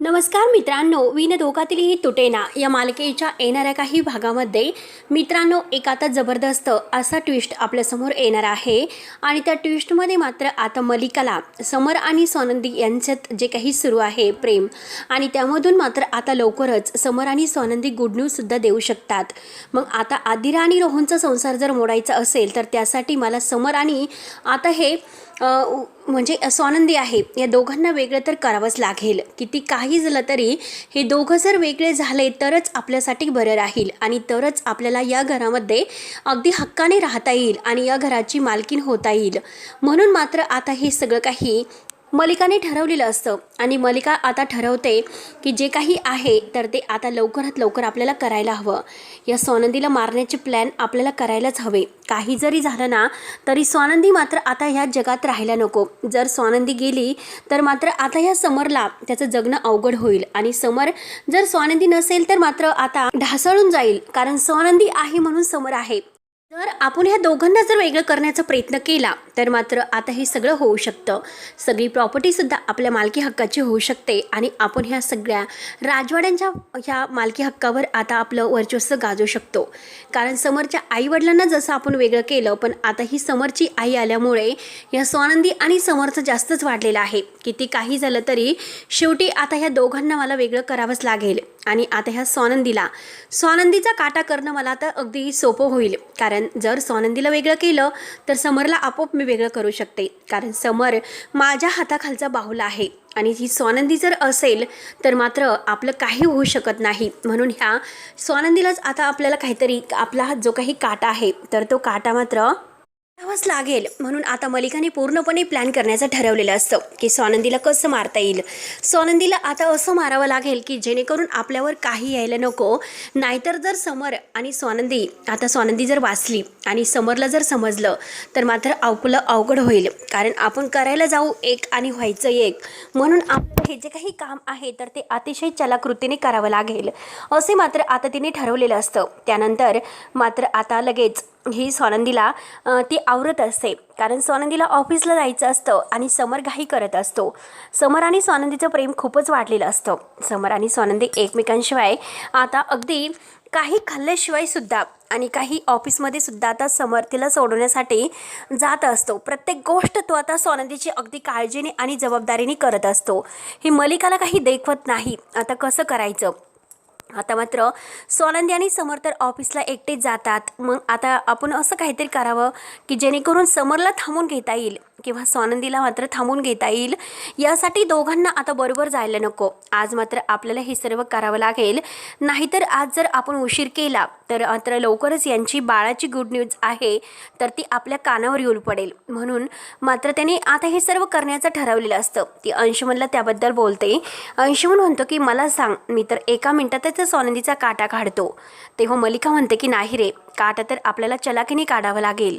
नमस्कार मित्रांनो, विनोदोगातीलही तुटेना या मालिकेच्या येणाऱ्या काही भागामध्ये मित्रांनो एक आता जबरदस्त असा ट्विस्ट आपल्यासमोर येणार आहे आणि त्या ट्विस्टमध्ये मात्र आता मलिकाला समर आणि स्वानंदी यांच्यात जे काही सुरू आहे प्रेम आणि त्यामधून मात्र आता लवकरच समर आणि स्वानंदी गुड न्यूजसुद्धा देऊ शकतात. मग आता आदिरा आणि रोहनचा संसार जर मोडायचा असेल तर त्यासाठी मला समर आणि आता हे म्हणजे स्वानंदी आहे या दोघांना वेगळं तर करावंच लागेल. किती काही झालं तरी हे दोघं जर वेगळे झाले तरच आपल्यासाठी बरं राहील आणि तरच आपल्याला या घरामध्ये अगदी हक्काने राहता येईल आणि या घराची मालकीण होता येईल. म्हणून मात्र आता हे सगळं काही मलिकाने ठरवलेलं असतं आणि मलिका आता ठरवते की जे काही आहे तर ते आता लवकरात लवकर आपल्याला करायला हवं. या स्वानंदीला मारण्याचे प्लॅन आपल्याला करायलाच हवे. काही जरी झालं ना तरी स्वानंदी मात्र आता ह्या जगात राहायला नको. जर स्वानंदी गेली तर मात्र आता ह्या समरला त्याचं जगणं अवघड होईल आणि समर जर स्वानंदी नसेल तर मात्र आता ढासळून जाईल. कारण स्वानंदी आहे म्हणून समर आहे. जर आपण ह्या दोघांना जर वेगळं करण्याचा प्रयत्न केला तर मात्र आता हे सगळं होऊ शकतं. सगळी प्रॉपर्टीसुद्धा आपल्या मालकी हक्काची होऊ शकते आणि आपण ह्या सगळ्या राजवाड्यांच्या ह्या मालकी हक्कावर आता आपलं वर्चस्व गाजवू शकतो. कारण समरच्या आईवडिलांना जसं आपण वेगळं केलं पण आता ही समरची आई आल्यामुळे या स्वानंदी आणि समरचं जास्तच वाढलेलं आहे. किती काही झालं तरी शेवटी आता ह्या दोघांना मला वेगळं करावंच लागेल आणि आता ह्या स्वानंदीचा काटा करणं मला आता अगदी सोपं होईल. कारण जर स्वानंदीला वेगळं केलं तर समरला आपोआप मी वेगळं करू शकते. कारण समर माझ्या हाताखालचा बाहुला आहे आणि ही स्वानंदी जर असेल तर मात्र आपलं काही होऊ शकत नाही. म्हणून ह्या स्वानंदीलाच आता आपल्याला काहीतरी आपला हा जो काही काटा आहे तर तो काटा मात्र करावाच लागेल. म्हणून आता मलिकाने पूर्णपणे प्लॅन करण्याचं ठरवलेलं असतं की स्वानंदीला कसं मारता येईल. स्वानंदीला आता असं मारावं लागेल की जेणेकरून आपल्यावर काही यायला नको. नाहीतर जर समर आणि स्वानंदी जर वाचली आणि समरला जर समजलं तर मात्र आपलं अवघड होईल. कारण आपण करायला जाऊ एक आणि व्हायचं एक. म्हणून आपलं हे जे काही काम आहे तर ते अतिशय चलाकृतीने करावं लागेल असे मात्र आता तिने ठरवलेलं असतं. त्यानंतर मात्र आता लगेच ही स्वानंदीला ती आवरत असते. कारण स्वानंदीला ऑफिसला जायचं असतं आणि समर घाई करत असतो. समर आणि स्वानंदीचं प्रेम खूपच वाढलेलं असतं. समर आणि स्वानंदी एकमेकांशिवाय आता अगदी काही खाल्ल्याशिवाय सुद्धा आणि काही ऑफिसमध्ये सुद्धा आता समर तिला सोडवण्यासाठी जात असतो. प्रत्येक गोष्ट तो आता स्वानंदीची अगदी काळजीने आणि जबाबदारीने करत असतो. ही मलिकाला काही देखवत नाही आता कसं करायचं. आता मात्र स्वानंदी आणि समर तर ऑफिसला एकटेच जातात. मग आता आपण असं काहीतरी करावं की जेणेकरून समरला थांबून घेता येईल किंवा स्वानंदीला मात्र थांबून घेता येईल. यासाठी दोघांना आता बरोबर जायला नको. आज मात्र आपल्याला हे सर्व करावं लागेल. नाहीतर आज जर आपण उशीर केला तर मात्र लवकरच यांची बाळाची गुड न्यूज आहे तर ती आपल्या कानावर येऊन पडेल. म्हणून मात्र त्याने आता हे सर्व करण्याचं ठरवलेलं असतं. ती अंशुमनला त्याबद्दल बोलते. अंशुमन म्हणतो की मला सांग, मी तर एका मिनिटातच स्वानंदीचा काटा काढतो. तेव्हा मलिका म्हणते की नाही रे, काटा तर आपल्याला चलाकीने काढावं लागेल.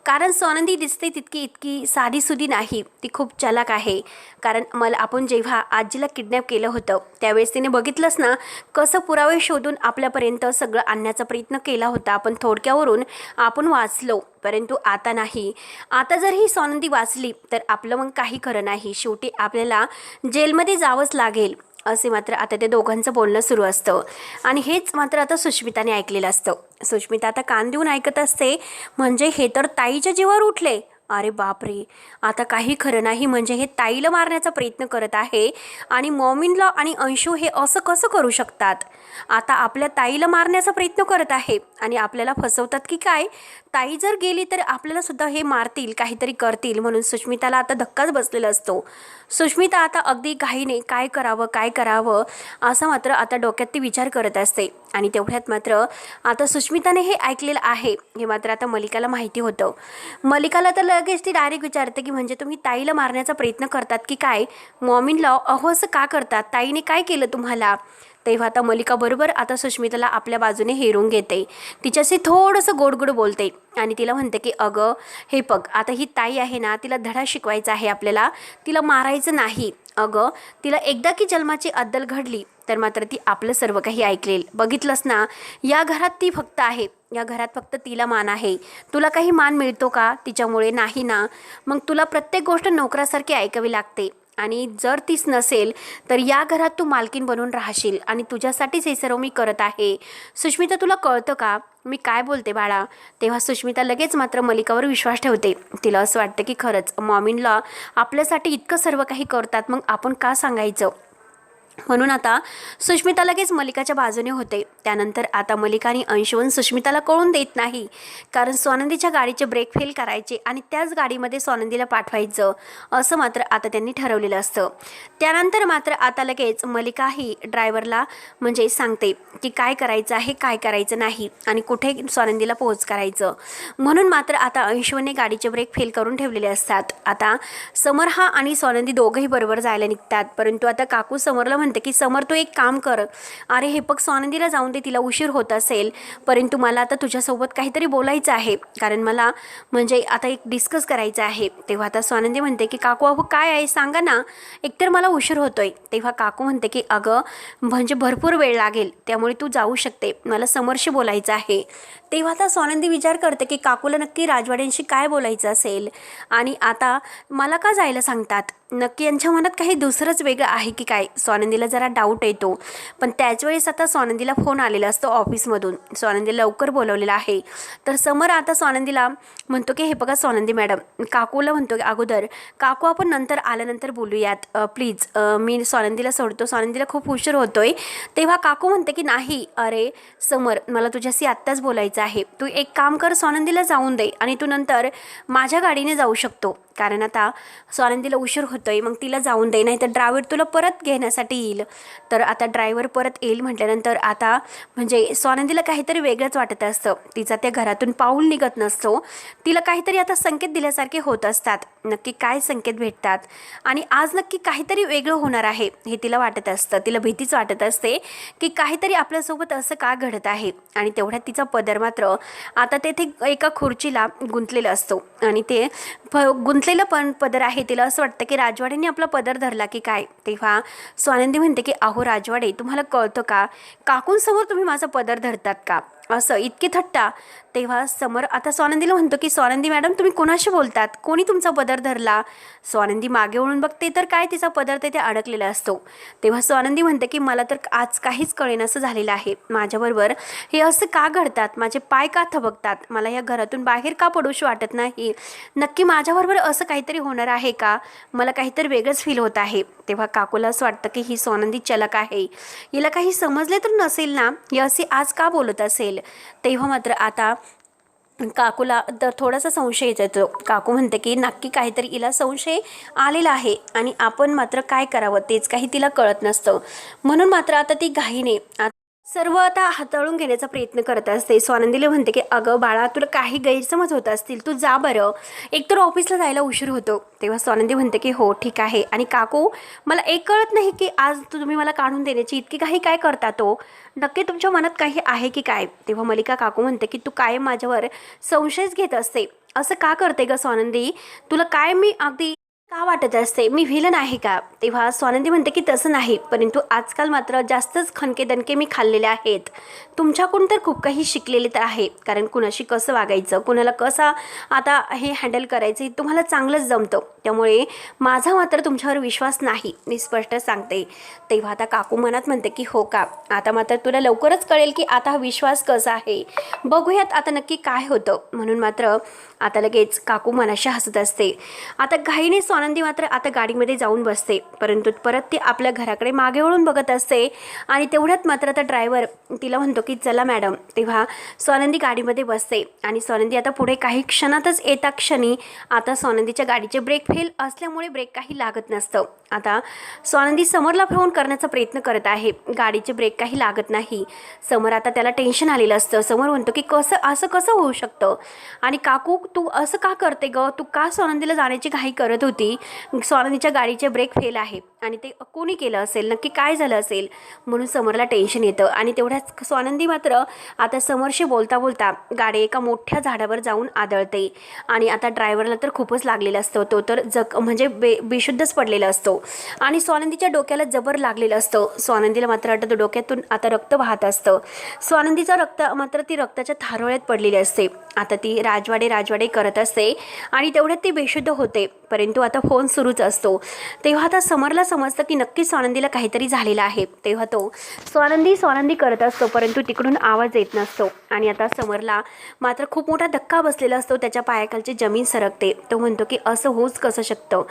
कारण स्वानंदी दिसते इतकी साधीसुधी नाही, ती खूप चलाक आहे. कारण आपण जेव्हा आजीला किडनॅप केलं होतं त्यावेळेस तिने बघितलंच ना कसं पुरावे शोधून आपल्यापर्यंत सगळं आणण्याचा प्रयत्न केला होता. पण थोडक्यावरून आपण वाचलो. परंतु आता नाही. आता जर ही स्वानंदी वाचली तर आपलं मग काही खरं नाही. शेवटी आपल्याला जेलमध्ये जावंच लागेल असे मात्र आता ते दोघांचं बोलणं सुरू असतं. आणि हेच मात्र आता सुष्मिताने ऐकलेलं असतं. सुष्मिता आता कान देऊन ऐकत असते. म्हणजे हे तर ताईच्या जीवावर उठले. अरे बापरे, आता काही खरं नाही. म्हणजे हे ताईला मारण्याचा प्रयत्न करत आहे आणि मॉमिनला आणि अंशू हे असं कसं करू शकतात. आता आपल्या ताईला मारण्याचा प्रयत्न करत आहे आणि आपल्याला फसवतात की काय. ताई जर गेली तर आपल्याला सुद्धा हे मारतील, काहीतरी करतील. म्हणून सुष्मिताला आता धक्काच बसलेला असतो. सुष्मिता आता अगदी घाईने काय करावं असं मात्र आता डोक्यात ती विचार करत असते. आणि तेवढ्यात मात्र आता सुष्मिताने हे ऐकलेलं आहे हे मात्र आता मलिकाला माहिती होतं. मलिकाला तर लगेच ती डायरेक्ट विचारते की म्हणजे तुम्ही ताईला मारण्याचा प्रयत्न करतात की काय. मॉमिनला अहो असं का करतात, ताईने काय केलं तुम्हाला. तेव्हा आता मलिका बरोबर आता सुष्मिताला आपल्या बाजूने हेरून घेते. तिच्याशी थोडंसं गोड बोलते आणि तिला म्हणते की अगं हे बघ, आता ही ताई आहे ना, तिला धडा शिकवायचा आहे आपल्याला, तिला मारायचं नाही. अगं तिला एकदा की जन्माची अद्दल घडली तर मात्र ती आपलं सर्व काही ऐकलेल. बघितलंस ना, या घरात ती फक्त आहे, या घरात फक्त तिला मान आहे. तुला काही मान मिळतो का तिच्यामुळे? नाही ना. मग तुला प्रत्येक गोष्ट नोकरासारखी ऐकावी लागते. आणि जर तीच नसेल तर या घरात तू मालकीन बनून राहशील आणि तुझ्यासाठीच हे सर्व मी करत आहे. सुष्मिता तुला कळतं का मी काय बोलते बाळा? तेव्हा सुष्मिता लगेच मात्र मलिकावर विश्वास ठेवते. तिला असं वाटतं की खरंच मॉमिनला आपल्यासाठी इतकं सर्व काही करतात, मग आपण का सांगायचं. म्हणून आता सुष्मिता लगेच मलिकाच्या बाजूने होते. त्यानंतर आता मलिका आणि अंशुमन सुष्मिताला कळून देत नाही, कारण स्वानंदीच्या गाडीचे ब्रेक फेल करायचे आणि त्याच गाडीमध्ये स्वानंदीला पाठवायचं असं मात्र आता त्यांनी ठरवलेलं असतं. त्यानंतर मात्र आता लगेच मलिकाही ड्रायव्हरला म्हणजे सांगते की काय करायचं आहे काय करायचं नाही आणि कुठे स्वानंदीला पोहोच करायचं. म्हणून मात्र आता अंशुमनने गाडीचे ब्रेक फेल करून ठेवलेले असतात. आता समर हा आणि स्वानंदी दोघंही बरोबर जायला निघतात. परंतु आता काकू समरला म्हणते की समर तू एक काम कर, अरे हे बघ स्वानंदीला जाऊन दे, तिला उशीर होत असेल, परंतु मला आता तुझ्यासोबत काहीतरी बोलायचं आहे, कारण मला म्हणजे आता एक डिस्कस करायचं आहे. तेव्हा आता स्वानंदी म्हणते की काकू अहो काय आहे सांगा ना, एकतर मला उशीर होतोय. तेव्हा काकू म्हणते की अगं म्हणजे भरपूर वेळ लागेल, त्यामुळे तू जाऊ शकते, मला समरशी बोलायचं आहे. तेव्हा आता स्वानंदी विचार करते की काकूला नक्की राजवाड्यांशी काय बोलायचं असेल आणि आता मला का जायला सांगतात, नक्की यांच्या मनात काही दुसरंच वेगळं आहे की काय. स्वानंदीला जरा डाऊट येतो. पण त्याच वेळेस आता स्वानंदीला फोन आलेला असतो ऑफिसमधून, स्वानंदीला लवकर बोलवलेलं आहे. तर समर आता स्वानंदीला म्हणतो की हे बघा स्वानंदी मॅडम, काकूला म्हणतो की अगोदर काकू आपण नंतर आल्यानंतर बोलूयात प्लीज, मी स्वानंदीला सोडतो, स्वानंदीला खूप उशीर होतोय. तेव्हा काकू म्हणते की नाही अरे समर, मला तुझ्याशी आत्ताच बोलायचं आहे, तू एक काम कर स्वानंदीला जाऊन दे आणि तू नंतर माझ्या गाडीने जाऊ शकतो, कारण आता स्वानंदीला उशीर होतोय, मग तिला जाऊन दे, नाही तर ड्रायव्हर तुला परत घेण्यासाठी येईल. तर आता ड्रायव्हर परत येईल म्हटल्यानंतर आता म्हणजे स्वानंदीला काहीतरी वेगळंच वाटत असतं. तिचा त्या घरातून पाऊल निघत नसतो. तिला काहीतरी आता संकेत दिल्यासारखे होत असतात. नक्की काय संकेत भेटतात आणि आज नक्की काहीतरी वेगळं होणार आहे हे तिला वाटत असतं. तिला भीतीच वाटत असते की काहीतरी आपल्यासोबत असं का घडत आहे. आणि तेवढ्यात तिचा पदर मात्र आता तेथे एका खुर्चीला गुंतलेला असतो आणि ते गुंतलेलं पण पदर आहे. तिला असं वाटतं की राजवाडेंनी आपला पदर धरला की काय. तेव्हा स्वानंदी म्हणते की अहो राजवाडे, तुम्हाला कळतं का, काकूंसमोर तुम्ही माझा पदर धरतात का, असं इतकी थट्टा. तेव्हा समर आता स्वानंदीला म्हणतो की स्वानंदी मॅडम तुम्ही कोणाशी बोलतात, कोणी तुमचा पदर धरला. स्वानंदी मागे वळून बघते तर काय तिचा पदर तेथे अडकलेला असतो. तेव्हा स्वानंदी म्हणते की मला तर आज काहीच कळेनासं झालेलं आहे, माझ्याबरोबर हे असं का घडतात, माझे पाय का थबकतात, मला या घरातून बाहेर का पडूशी वाटत नाही, नक्की माझ्याबरोबर असं काहीतरी होणार आहे का, मला काहीतरी वेगळंच फील होत आहे. तेव्हा काकूला असं वाटतं की ही स्वानंदी चलक आहे, हिला काही समजले तर नसेल ना, ही अशी आज का बोलत असेल. तेव्हा मात्र आता काकूला तर थोडासा संशय येतो. काकू म्हणते की नक्की काहीतरी हिला संशय आलेला आहे आणि आपण मात्र काय करावं तेच काही तिला कळत नसतं. म्हणून मात्र आता ती घाईने सर्व आता हाताळून घेण्याचा प्रयत्न करत असते. स्वानंदीला म्हणते की अगं बाळा तुला काही गैरसमज होत असतील, तू जा बरं, एकतर ऑफिसला जायला उशीर होतो. तेव्हा स्वानंदी म्हणते की हो ठीक आहे. आणि काकू मला एक कळत नाही की आज तुम्ही मला काढून देण्याची इतकी काही काय करता, तो नक्की तुमच्या मनात काही आहे की काय. तेव्हा मलिका काकू म्हणते की तू कायम माझ्यावर संशयच घेत असते, असं का करते ग स्वानंदी, तुला काय मी अगदी का वाटत असते, मी व्हिलन आहे का. तेव्हा स्वानंदी म्हणते की तसं नाही, परंतु आजकाल मात्र जास्तच खणके दणके मी खाल्लेले आहेत, तुमच्याकडून तर खूप काही शिकलेले तर आहे, कारण कुणाशी कसं वागायचं, कुणाला कसा आता हे हँडल करायचं हे तुम्हाला चांगलंच जमतं, त्यामुळे माझा मात्र तुमच्यावर विश्वास नाही, मी स्पष्ट सांगते. तेव्हा आता काकू मनात म्हणते की हो का, आता मात्र तुला लवकरच कळेल की आता हा विश्वास कसा आहे, बघूयात आता नक्की काय होतं. म्हणून मात्र आता लगेच काकू मनाशी हसत असते. आता घाईने स्वानंदी मात्र आता गाडीमध्ये जाऊन बसते, परंतु परत ती आपल्या घराकडे मागे वळून बघत असते. आणि तेवढ्यात मात्र आता ड्रायव्हर तिला म्हणतो की चला मॅडम. तेव्हा स्वानंदी गाडीमध्ये बसते आणि स्वानंदी आता पुढे काही क्षणातच येता क्षणी आता स्वानंदीच्या गाडीचे ब्रेक फेल असल्यामुळे ब्रेक काही लागत नसतं. आता स्वानंदी समरला फोन करण्याचा प्रयत्न करत आहे, गाडीचे ब्रेक काही लागत नाही. समर आता त्याला टेन्शन आलेलं असतं. समर म्हणतो की असं कसं होऊ शकतं, आणि काकू तू असं का करते ग, तू का स्वानंदीला जाण्याची घाई करत होती, स्वानंदीच्या गाडीचे ब्रेक फेल आहे आणि ते कोणी केलं असेल, नक्की काय झालं असेल, म्हणून समरला टेन्शन येतं. आणि तेवढ्याच स्वानंदी मात्र आता समरशी बोलता बोलता गाडी एका मोठ्या झाडावर जाऊन आदळते. आणि आता ड्रायव्हरला तर खूपच लागलेला असतो, तो तर म्हणजे बेशुद्धच पडलेला असतो आणि स्वानंदीच्या डोक्याला जबर लागलेलं असतं. स्वानंदीला मात्र वाटतं डोक्यातून आता रक्त वाहत असतं. स्वानंदीचं रक्त मात्र ती रक्ताच्या थारोळ्यात पडलेली असते. आता ती राजवाडे राजवाडे करत असते आणि तेवढ्यात ती बेशुद्ध होते. परंतु आता फोन सुरूच असतो. तेव्हा आता समरला समजतं की नक्कीच स्वानंदीला काहीतरी झालेलं आहे. तेव्हा तो स्वानंदी करत असतो, परंतु तिकडून आवाज येत नसतो. आणि आता समरला मात्र खूप मोठा धक्का बसलेला असतो. त्याच्या पायाखालची जमीन सरकते. तो म्हणतो की असं होऊच कसं शकतं,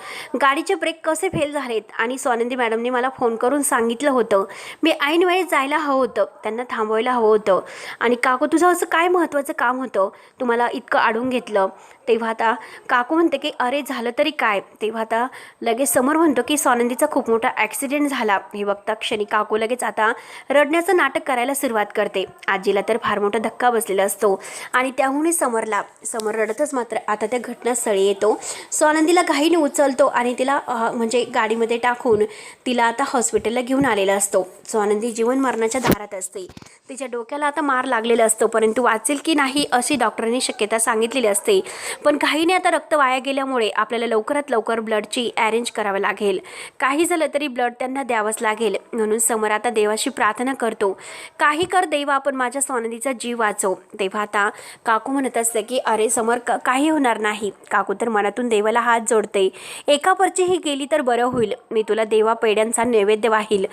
गाडीचे ब्रेक कसे फेल झालेत आणि स्वानंदी मॅडमने मला फोन करून सांगितलं होतं, मी ऐन वेळेस जायला हवं होतं, त्यांना थांबवायला हवं होतं. आणि काकू तुझं असं काय महत्त्वाचं काम होतं, तुम्हाला इतकं अडवून घेतलं. तेव्हा आता काकू म्हणते की अरे झालं तरी काय. तेव्हा आता लगेच समोर म्हणतो की स्वानंदीचा खूप मोठा ॲक्सिडेंट झाला. हे बघता क्षणी काकू लगेच आता रडण्याचं नाटक करायला सुरुवात करते. आजीला तर फार मोठा धक्का बसलेला असतो आणि त्याहूनही समर रडतच मात्र आता त्या घटनास्थळी येतो. स्वानंदीला घाईने उचलतो आणि तिला म्हणजे गाडीमध्ये टाकून तिला आता हॉस्पिटलला घेऊन आलेला असतो. स्वानंदी जीवन मरणाच्या दारात असते. तिच्या डोक्याला आता मार लागलेला असतो, परंतु वाचेल की नाही अशी डॉक्टरांनी शक्यता सांगितलेली असते. पण घाईने आता रक्त वाया गेल्यामुळे आपल्याला लवकरात लवकर ब्लडची अरेंज करावं लागेल. काही झालं तरी ब्लड त्यांना द्यावंच लागेल. म्हणून समर आता देवाशी प्रार्थना करतो, काही कर देवा, पण माझ्या स्वानंदीचा जीव वाचव. तेव्हा आता काकू म्हणत असते की अरे समर काही होणार नाही. काकू तर मनातून देवाला हात जोडते. एका पर्ची ही गेली तर बरं होईल. मी तुला देवा पेड्यांचा नैवेद्य वाहील,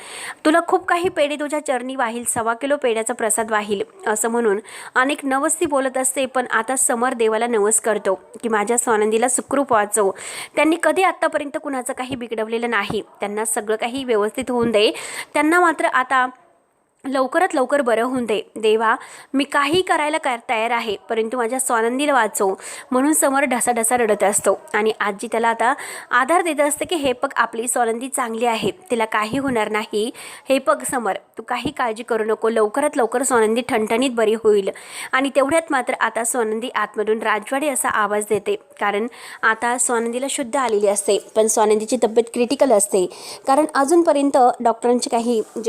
तुला खूप काही पेढे तुझ्या चरणी वाहील, 1.25 किलो पेढ्याचा प्रसाद वाहील, असं म्हणून अनेक नवस ती बोलत असते. पण आता समर देवाला नवस करतो की माझ्या स्वानंदीला सुखरूप वाचव. त्यांनी कधी आत्तापर्यंत कुणाचं काही बिघडवलेलं नाही. त्यांना सगळं काही व्यवस्थित होऊन दे. त्यांना मात्र आता लवकरात लवकर बरं होऊन दे. देवा मी काही करायला तयार आहे, परंतु माझ्या स्वानंदीला वाचव. म्हणून समर ढसाढसा रडत असतो आणि आजी त्याला आता आधार देत असते की हे बघ आपली स्वानंदी चांगली आहे, तिला काही होणार नाही. हे बघ समर, तू काही काळजी करू नको, लवकरात लवकर स्वानंदी ठणठणीत बरी होईल. आणि तेवढ्यात मात्र आता स्वानंदी आतमधून राजवाडे असा आवाज देते, कारण आता स्वानंदीला शुद्ध आलेली असते. पण स्वानंदीची तब्येत क्रिटिकल असते, कारण अजूनपर्यंत डॉक्टरांचे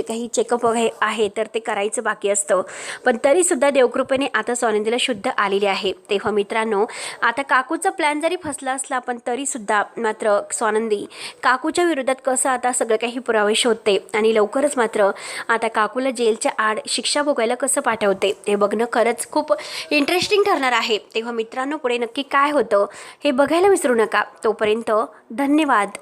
काही चेकअप वगैरे आहे तर ते करायचं बाकी असतं. पण तरीसुद्धा देवकृपेने आता स्वानंदीला शुद्ध आलेली आहे. तेव्हा मित्रांनो, आता काकूचा प्लॅन जरी फसला असला पण तरीसुद्धा मात्र स्वानंदी काकूच्या विरोधात कसं आता सगळं काही पुरावे शोधते आणि लवकरच मात्र आता काकूला जेलच्या आड शिक्षा भोगायला कसं पाठवते हे बघणं खरंच खूप इंटरेस्टिंग ठरणार आहे. तेव्हा मित्रांनो, पुढे नक्की काय होतं हे बघायला विसरू नका. तोपर्यंत धन्यवाद.